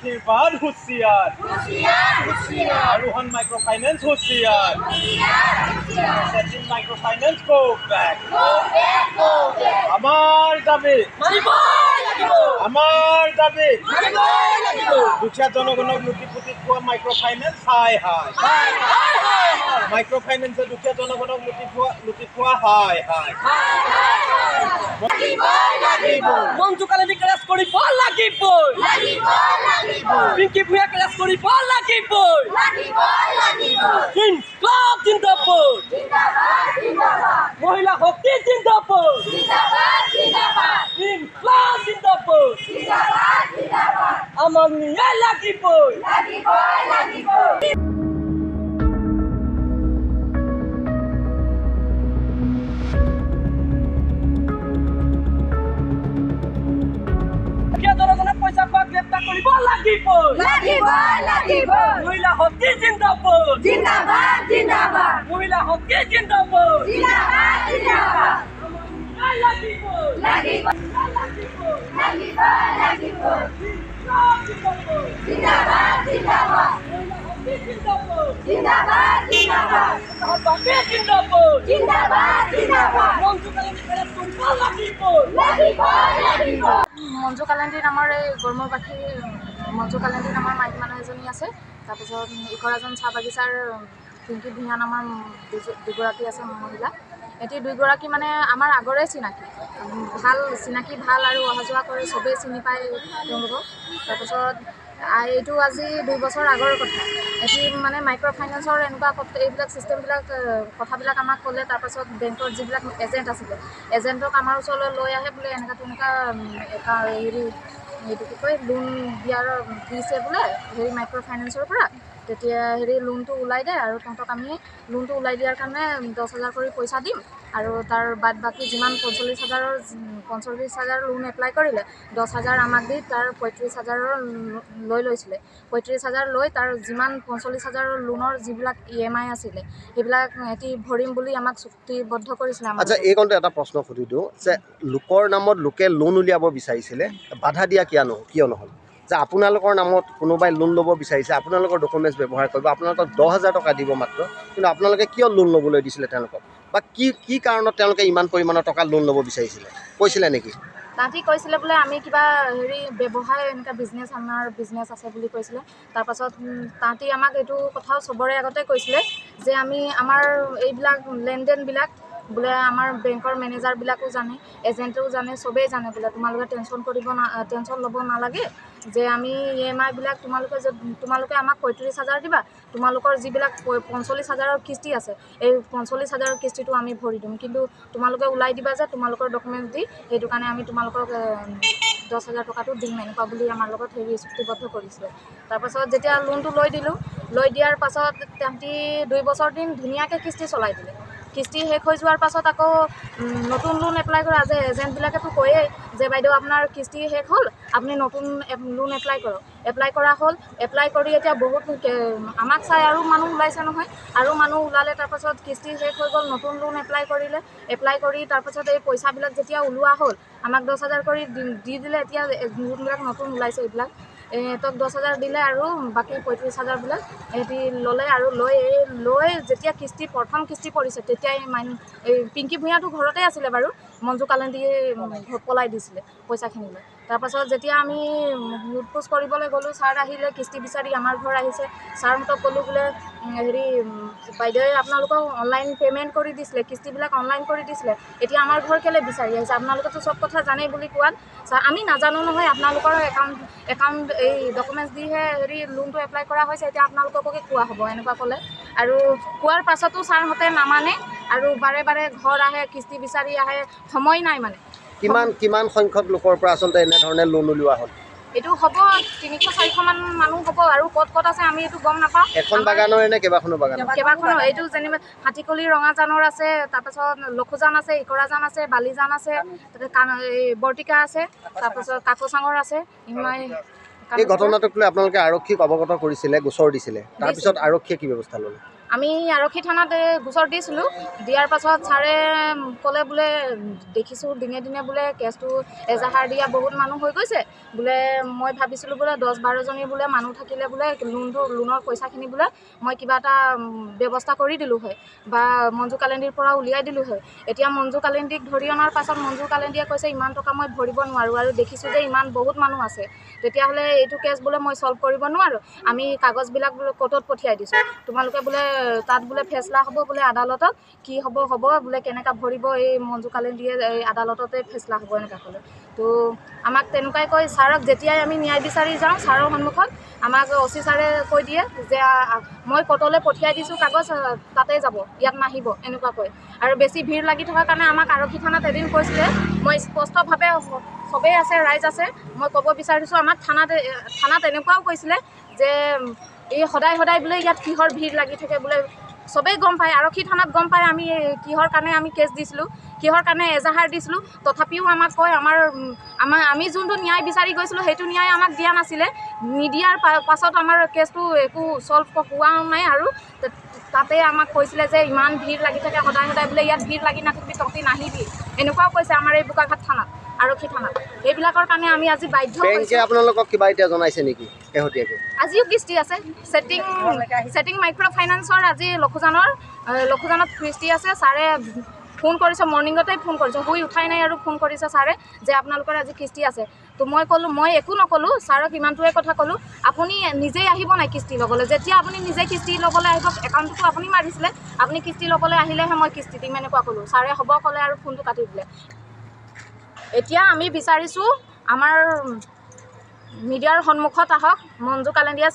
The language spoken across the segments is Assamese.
আশীর্বাদ হুঁশিয়ার আরোহণ মাইক্রো ফাইন্যান্স হুঁশিয়ার Sachin micro finance go back আমার দাবি আমার দাবি দুখীয়া জনগণক লুটিপুটি খোৱা মাইক্ৰো ফাইন্যান্স হাই হাই মাইক্ৰো ফাইন্যান্সে দুখীয়া জনগণক লুটি খোৱা হাই হাই মঞ্জু কালেদি ক্লাস কৰিব লাগিবই পিংকি ভূঞা ক্লাস কৰিব লাগিবই ইনকলাব জিন্দাবাদ মহিলা শক্তি জিন্দাবাদ ইনকলাব জিন্দাবাদ আমাক ন্যায় লাগিবই জনগণে পইচা খোৱা গ্ৰেপ্তাৰ কৰিব লাগিবই মহিলা শক্তি জিন্দাবাদ মহিলা শক্তি জিন্দাবাদ মঞ্জু কালেন্দি নামৰ এই গড়মূৰবাসী মঞ্জু কালেন্দি নামৰ মাইকী মানুহ এজনী আছে। তাৰপিছত ইকৰাজন চাহ বাগিচাৰ পিংকি ভূঞা নামৰ দুগৰাকী আছে মহিলা। এটি দুইগৰাকী মানে আমাৰ আগৰে চিনাকি ভাল আৰু অহা যোৱা কৰে, চবেই চিনি পায় তেওঁলোকক। তাৰপিছত এইটো আজি 2 বছৰ আগৰ কথা। এটি মানে মাইক্ৰ' ফাইনেন্সৰ এনেকুৱা এইবিলাক চিষ্টেমবিলাক কথাবিলাক আমাক ক'লে। তাৰপাছত বেংকৰ যিবিলাক এজেণ্ট আছিলে, এজেণ্টক আমাৰ ওচৰলৈ লৈ আহে বোলে এনেকুৱা হেৰি এইটো কি কয় লোন দিছে বোলে হেৰি মাইক্ৰ' ফাইনেন্সৰ পৰা। তেতিয়া হেৰি লোনটো ওলাই দে আৰু তহঁতক আমি লোনটো ওলাই দিয়াৰ কাৰণে 10,000 কৰি পইচা দিম আৰু তাৰ বাদ বাকী যিমান 45,000 লোন এপ্লাই কৰিলে 10,000 আমাক দি তাৰ 35,000 লৈছিলে। 35,000 লৈ তাৰ যিমান 45,000 লোনৰ যিবিলাক EMI আছিলে সেইবিলাক এটি ভৰিম বুলি আমাক চুক্তিবদ্ধ কৰিছিলে। আচ্ছা, এইকণতে এটা প্ৰশ্ন সুধি দিওঁ যে লোকৰ নামত লোকে লোন উলিয়াব বিচাৰিছিলে, বাধা দিয়া কিয় নহ'ল? যে আপোনালোকৰ নামত কোনোবাই লোন ল'ব বিচাৰিছে, আপোনালোকৰ ডকুমেণ্টছ ব্যৱহাৰ কৰিব, আপোনালোকক 10,000 টকা দিব মাত্ৰ, কিন্তু আপোনালোকে কিয় লোন ল'বলৈ দিছিলে তেওঁলোকক? বা কি কাৰণত তেওঁলোকে ইমান পৰিমাণৰ টকা লোন ল'ব বিচাৰিছিলে, কৈছিলে নেকি? তাহাঁতি কৈছিলে বোলে আমি কিবা হেৰি ব্যৱসায় এনেকুৱা আমাৰ বিজনেছ আছে বুলি কৈছিলে। তাৰপাছত তাহাঁতি আমাক এইটো কথাও চবৰে আগতে কৈছিলে যে আমি আমাৰ এইবিলাক লেনদেনবিলাক বোলে আমাৰ বেংকৰ মেনেজাৰবিলাকো জানে, এজেণ্টেও জানে, চবেই জানে বোলে তোমালোকে টেনশ্যন ল'ব নালাগে যে আমি EMI বিলাক তোমালোকে আমাক 35,000 দিবা, তোমালোকৰ যিবিলাক 45,000 কিস্তি আছে এই 45,000 কিস্তিটো আমি ভৰি দিম, কিন্তু তোমালোকে ওলাই দিবা যে তোমালোকৰ ডকুমেণ্টছ দি, সেইটো কাৰণে আমি তোমালোকক 10,000 টকাটো দিম এনেকুৱা বুলি আমাৰ লগত হেৰি চুক্তিবদ্ধ কৰিছিলে। তাৰপাছত যেতিয়া লোনটো লৈ দিয়াৰ পাছত তাহাঁতি 2 বছৰ দিন ধুনীয়াকৈ কিস্তি চলাই দিলে। কিস্তি শেষ হৈ যোৱাৰ পাছত আকৌ নতুন লোন এপ্লাই কৰা যে এজেণ্টবিলাকেতো কয়েই যে বাইদেউ আপোনাৰ কিস্তি শেষ হ'ল, আপুনি নতুন লোন এপ্লাই কৰক। এপ্লাই কৰি এতিয়া বহুত আমাক চাই আৰু মানুহ ওলাইছে নহয়, আৰু মানুহ ওলালে। তাৰপাছত কিস্তি শেষ হৈ গ'ল, নতুন লোন এপ্লাই কৰি তাৰপাছত এই পইচাবিলাক যেতিয়া ওলোৱা হ'ল আমাক 10,000 কৰি দি দিলে। এতিয়া যোনবিলাক নতুন ওলাইছে এইবিলাক এহঁতক 10,000 দিলে আৰু বাকী 35,000 বিলাক এহেঁতি ল'লে। আৰু লৈ যেতিয়া প্ৰথম কিস্তি পৰিছে তেতিয়াই এই পিংকি ভূঞাটো ঘৰতে আছিলে বাৰু, মঞ্জু কালেন্দি পলাই দিছিলে পইচাখিনি লৈ। তাৰপাছত যেতিয়া আমি সোধ-পোছ কৰিবলৈ গ'লোঁ, ছাৰ আহিলে কিস্তি বিচাৰি আমাৰ ঘৰ আহিছে। ছাৰহঁতক ক'লোঁ বোলে হেৰি বাইদেৱে আপোনালোকক অনলাইন পে'মেণ্ট কৰি দিছিলে, কিস্তিবিলাক অনলাইন কৰি দিছিলে, এতিয়া আমাৰ ঘৰ কেলৈ বিচাৰি আহিছে? আপোনালোকেতো চব কথা জানেই বুলি কোৱাত ছাৰ আমি নাজানো নহয়, আপোনালোকৰ একাউণ্ট এই ডকুমেণ্টছ দিহে হেৰি লোনটো এপ্লাই কৰা হৈছে, এতিয়া আপোনালোককে কোৱা হ'ব এনেকুৱা ক'লে। আৰু কোৱাৰ পাছতো ছাৰহঁতে নামানে আৰু বাৰে ঘৰ আহে, কিস্তি বিচাৰি আহে, সময় নাই মানে। কিমান সংখ্যক লোকৰ পৰা আচলতে এনেধৰণে লোন উলিওৱা হ'ল? এইটো হ'ব 300-400 মান মানুহ হ'ব, আৰু ক'ত আছে আমি এইটো গম নাপাওঁ। এখন বাগানৰে নে কেইবাখনো বাগান? কেইবাখনো, এইটো যেনিবা হাতীকলি ৰঙাজানৰ আছে, তাৰপাছত লখুজান আছে, ইকৰাজান আছে, বালিজান আছে, এই বৰ্তিকা আছে, তাৰপাছত কাকচাঙৰ আছে। এই ঘটনাটোক লৈ আপোনালোকে আৰক্ষীক অৱগত কৰিছিলে, গোচৰ দিছিলে, তাৰপিছত আৰক্ষীয়ে কি ব্যৱস্থা ল'লে? আমি আৰক্ষী থানাত গোচৰ দিছিলোঁ। দিয়াৰ পাছত ছাৰে ক'লে বোলে দেখিছোঁ দিনে দিনে বোলে কেছটো এজাহাৰ দিয়া বহুত মানুহ হৈ গৈছে বোলে। মই ভাবিছিলোঁ বোলে 10-12জনী বোলে মানুহ থাকিলে বোলে লোনৰ পইচাখিনি বোলে মই কিবা এটা ব্যৱস্থা কৰি দিলোঁ হয় বা মঞ্জু কালেণ্ডীৰ পৰা উলিয়াই দিলোঁ হয়। এতিয়া মঞ্জু কালেণ্ডীক ধৰি অনাৰ পাছত মঞ্জু কালেণ্ডীয়ে কৈছে ইমান টকা মই ভৰিব নোৱাৰোঁ আৰু দেখিছোঁ যে ইমান বহুত মানুহ আছে, তেতিয়াহ'লে এইটো কেছ বোলে মই চল্ভ কৰিব নোৱাৰোঁ। আমি কাগজবিলাক বোলে কোৰ্টত পঠিয়াই দিছোঁ, তোমালোকে বোলে তাত বোলে ফেচলা হ'ব বোলে আদালতত, কি হ'ব বোলে কেনেকৈ ভৰিব এই মঞ্জু কালেণ্ডীয়ে এই আদালততে ফেচলা হ'ব এনেকৈ ক'লে। তো আমাক তেনেকুৱাই কৈ ছাৰক যেতিয়াই আমি ন্যায় বিচাৰি যাওঁ ছাৰৰ সন্মুখত আমাক অচি ছাৰে কৈ দিয়ে যে মই কোৰ্টলৈ পঠিয়াই দিছোঁ কাগজ, তাতে যাব, ইয়াত নাহিব এনেকুৱাকৈ। আৰু বেছি ভিৰ লাগি থকাৰ কাৰণে আমাক আৰক্ষী থানাত এদিন কৈছিলে, মই স্পষ্টভাৱে চবেই আছে ৰাইজ আছে মই ক'ব বিচাৰিছোঁ, আমাক থানাত এনেকুৱাও কৈছিলে যে এই সদায় বোলে ইয়াত কিহৰ ভিৰ লাগি থাকে বোলে। চবেই গম পায়, আৰক্ষী থানাত গম পায় আমি কিহৰ কাৰণে আমি কেছ দিছিলোঁ, কিহৰ কাৰণে এজাহাৰ দিছিলোঁ। তথাপিও আমাক কয় আমি যোনটো ন্যায় বিচাৰি গৈছিলোঁ সেইটো ন্যায় আমাক দিয়া নাছিলে। নিদিয়াৰ পাছত আমাৰ কেছটো একো চল্ভ হোৱা নাই আৰু তাতে আমাক কৈছিলে যে ইমান ভিৰ লাগি থাকে সদায় বোলে ইয়াত ভিৰ লাগি নাথাকিবি, তহঁতি নাহিবি, এনেকুৱাও কৈছে আমাৰ এই বোকাখাট থানাত, আৰক্ষী থানাত। এইবিলাকৰ কাৰণে আমি আজি বাধ্য বেংকে আপোনালোকক কিবা এতিয়া জনাইছে নেকি শেহতীয়াকৈ? আজিও কিস্তি আছে, ছেটিং মাইক্ৰ' ফাইনেন্সৰ আজি লখুজানত কিস্তি আছে। ছাৰে ফোন কৰিছে, মৰ্ণিঙতেই ফোন কৰিছে, শুই উঠাই নাই আৰু ফোন কৰিছে ছাৰে যে আপোনালোকৰ আজি কিস্তি আছে। তো মই ক'লোঁ, মই একো নক'লোঁ, ছাৰক ইমানটোৱে কথা ক'লোঁ, আপুনি নিজেই আহিব নাই কিস্তি ল'বলৈ। যেতিয়া আপুনি নিজে কিস্তি ল'বলৈ আহিব, একাউণ্টটো আপুনি মাৰিছিলে, আপুনি কিস্তি ল'বলৈ আহিলেহে মই কিস্তি দিম এনেকুৱা ক'লোঁ। ছাৰে হ'ব ক'লে আৰু ফোনটো কাটি দিলে। এতিয়া আমি বিচাৰিছোঁ আমাৰ মিডিয়াৰ সন্মুখত আহক, মঞ্জু কালেণ্ডীয়ে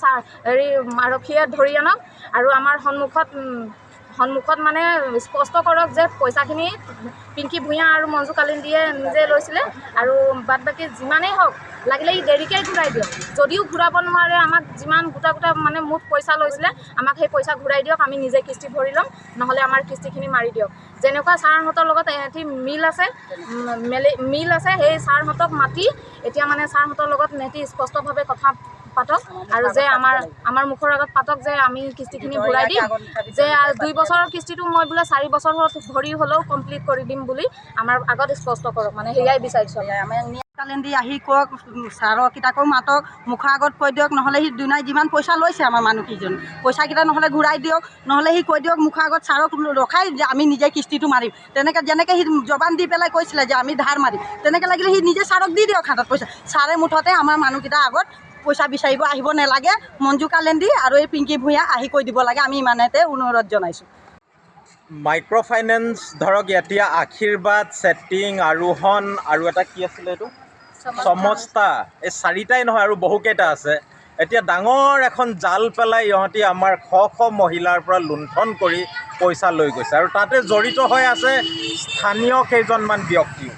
আৰক্ষীয়ে ধৰি আনক আৰু আমাৰ সন্মুখত মানে স্পষ্ট কৰক যে পইচাখিনি পিংকি ভূঞা আৰু মঞ্জু কালেণ্ডীয়ে নিজে লৈছিলে আৰু বাদ বাকী যিমানেই হওক লাগিলে ই দেৰিকৈ ঘূৰাই দিয়ক। যদিও ঘূৰাব নোৱাৰে, আমাক যিমান গোটা মানে মুঠ পইচা লৈছিলে আমাক সেই পইচা ঘূৰাই দিয়ক, আমি নিজে কিস্তি ভৰি ল'ম, নহ'লে আমাৰ কিস্তিখিনি মাৰি দিয়ক। যেনেকুৱা ছাৰহঁতৰ লগত এটি মিল আছে সেই ছাৰহঁতক মাতি এতিয়া মানে ছাৰহঁতৰ লগত নেতি স্পষ্টভাৱে কথা পাতক আৰু যে আমাৰ মুখৰ আগত পাতক যে আমি কিস্তিখিনি ঘূৰাই দিম, যে 2 বছৰৰ কিস্তিটো মই বোলে 4 বছৰত ভৰি হ'লেও কমপ্লিট কৰি দিম বুলি আমাৰ আগত স্পষ্ট কৰক, মানে সেয়াই বিচাৰিছোঁ। আমাৰ কালেণ্ডি আহি কওক, ছাৰকেইটাকো মাতক, মুখৰ আগত কৈ দিয়ক, নহ'লে সি দুনাই যিমান পইচা লৈছে আমাৰ মানুহকেইজন পইচাকেইটা নহ'লে ঘূৰাই দিয়ক, নহ'লে সি কৈ দিয়ক মুখৰ আগত ছাৰক ৰখাই যে আমি নিজে কিস্তিটো মাৰিম। যেনেকৈ সি জবান দি পেলাই কৈছিলে যে আমি ধাৰ মাৰিম, তেনেকৈ লাগিলে সি নিজে ছাৰক দি দিয়ক হাতত পইচা। ছাৰে মুঠতে আমাৰ মানুহকেইটাৰ আগত পইচা বিচাৰিব আহিব নালাগে, মঞ্জু কালেণ্ডি আৰু এই পিংকি ভূঞা আহি কৈ দিব লাগে, আমি ইমানতে অনুৰোধ জনাইছোঁ। মাইক্ৰ' ফাইনেন্স ধৰক এতিয়া আশীৰ্বাদ, ছেটিং, আৰোহণ আৰু এটা কি আছিলে এইটো সমস্তা, এই 4টাই নহয় আৰু বহুকেইটা আছে। এতিয়া ডাঙৰ এখন জাল পেলাই ইহঁতি আমাৰ শ মহিলাৰ পৰা লুণ্ঠন কৰি পইচা লৈ গৈছে আৰু তাতে জড়িত হৈ আছে স্থানীয় কেইজনমান ব্যক্তিও।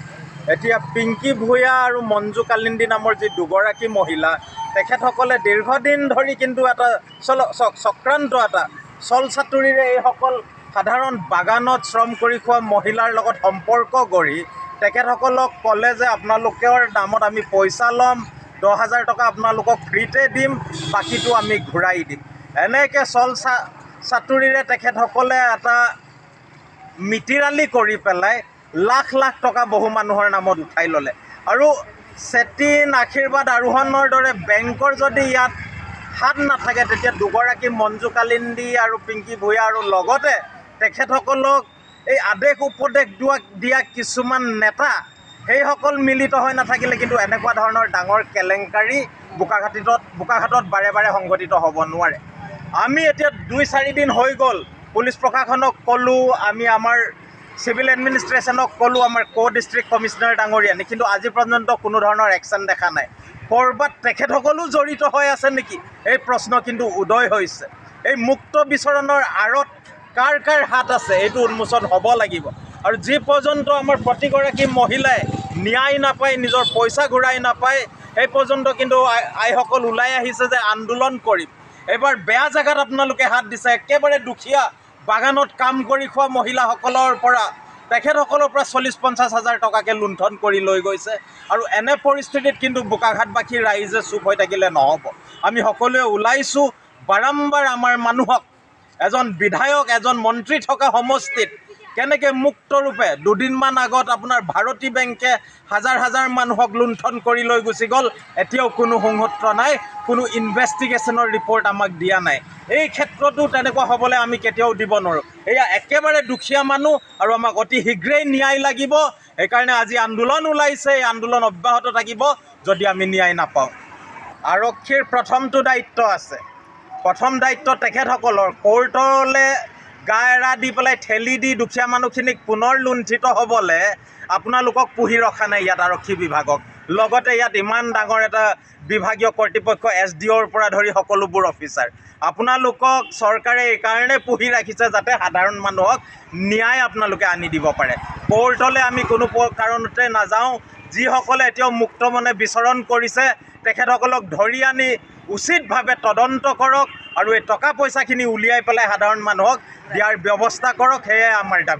এতিয়া পিংকি ভূঞা আৰু মঞ্জু কালেণ্ডি নামৰ যি দুগৰাকী মহিলা, তেখেতসকলে দীৰ্ঘদিন ধৰি কিন্তু এটা চক্ৰান্ত এটা চল চাতুৰিৰে এইসকল সাধাৰণ বাগানত শ্ৰম কৰি খোৱা মহিলাৰ লগত সম্পৰ্ক গঢ়ি তেখেতসকলক ক'লে যে আপোনালোকৰ দামত আমি পইচা ল'ম, 10,000 টকা আপোনালোকক ফ্ৰীতে দিম, বাকীটো আমি ঘূৰাই দিম। এনেকৈ চল চাতুৰিৰে তেখেতসকলে এটা মিতিৰালি কৰি পেলাই লাখ টকা বহু মানুহৰ নামত উঠাই ল'লে। আৰু ছেটিং, আশীৰ্বাদ, আৰোহণৰ দৰে বেংকৰ যদি ইয়াত হাত নাথাকে তেতিয়া দুগৰাকী মঞ্জু কালেণ্ডি আৰু পিংকি ভূঞা আৰু লগতে তেখেতসকলক এই আদেশ উপদেশ দিয়া কিছুমান নেতা সেইসকল মিলিত হৈ নাথাকিলে কিন্তু এনেকুৱা ধৰণৰ ডাঙৰ কেলেংকাৰী বোকাখাটত বাৰে সংঘটিত হ'ব নোৱাৰে। আমি এতিয়া 2-4 দিন হৈ গ'ল পুলিচ প্ৰশাসনক ক'লোঁ, আমি আমাৰ চিভিল এডমিনিষ্ট্ৰেশ্যনক ক'লোঁ, আমাৰ ডিষ্ট্ৰিক্ট কমিশ্যনাৰ ডাঙৰীয়ানী, কিন্তু আজি পৰ্যন্ত কোনো ধৰণৰ একশ্যন দেখা নাই। ক'ৰবাত তেখেতসকলো জড়িত হৈ আছে নেকি এই প্ৰশ্ন কিন্তু উদয় হৈছে। এই মুক্ত বিচৰণৰ আঁৰত কাৰ হাত আছে এইটো উন্মোচন হ'ব লাগিব। আৰু যি পৰ্যন্ত আমাৰ প্ৰতিগৰাকী মহিলাই ন্যায় নাপায়, নিজৰ পইচা ঘূৰাই নাপায়, সেই পৰ্যন্ত কিন্তু আইসকল ওলাই আহিছে যে আন্দোলন কৰিম। এইবাৰ বেয়া জেগাত আপোনালোকে হাত দিছে, একেবাৰে দুখীয়া বাগানত কাম কৰি খোৱা মহিলাসকলৰ পৰা তেখেতসকলৰ পৰা 40-50 হাজাৰ টকাকৈ লুণ্ঠন কৰি লৈ গৈছে। আৰু এনে পৰিস্থিতিত কিন্তু বোকাখাটবাসী ৰাইজে চুপ হৈ থাকিলে নহ'ব। আমি সকলোৱে ওলাইছোঁ, বাৰম্বাৰ আমাৰ মানুহক এজন বিধায়ক এজন মন্ত্ৰী থকা সমষ্টিত কেনেকৈ মুক্তৰূপে দুদিনমান আগত আপোনাৰ ভাৰতী বেংকে হাজাৰ হাজাৰ মানুহক লুণ্ঠন কৰি লৈ গুচি গ'ল, এতিয়াও কোনো সংসূত্ৰ নাই, কোনো ইনভেষ্টিগেশ্যনৰ ৰিপৰ্ট আমাক দিয়া নাই। এই ক্ষেত্ৰতো তেনেকুৱা হ'বলৈ আমি কেতিয়াও দিব নোৱাৰোঁ। এয়া একেবাৰে দুখীয়া মানুহ আৰু আমাক অতি শীঘ্ৰেই ন্যায় লাগিব। সেইকাৰণে আজি আন্দোলন ওলাইছে, এই আন্দোলন অব্যাহত থাকিব যদি আমি ন্যায় নাপাওঁ। আৰক্ষীৰ প্ৰথমটো দায়িত্ব আছে, প্ৰথম দায়িত্ব তেখেতসকলৰ কোৰ্টলৈ গা এৰা দি পেলাই ঠেলি দি দুখীয়া মানুহখিনিক পুনৰ লুণ্ঠিত হ'বলৈ আপোনালোকক পুহি ৰখা নাই ইয়াত আৰক্ষী বিভাগক। লগতে ইয়াত ইমান ডাঙৰ এটা বিভাগীয় কৰ্তৃপক্ষ SDOৰ পৰা ধৰি সকলোবোৰ অফিচাৰ, আপোনালোকক চৰকাৰে এইকাৰণে পুহি ৰাখিছে যাতে সাধাৰণ মানুহক ন্যায় আপোনালোকে আনি দিব পাৰে। কোৰ্টলৈ আমি কোনো কাৰণতে নাযাওঁ। যিসকলে এতিয়াও মুক্ত মনে বিচৰণ কৰিছে তেখেতসকলক ধৰি আনি উচিতভাৱে তদন্ত কৰক আৰু এই টকা পইচাখিনি উলিয়াই পেলাই সাধাৰণ মানুহক দিয়াৰ ব্যৱস্থা কৰক, সেয়াই আমাৰ দাবী।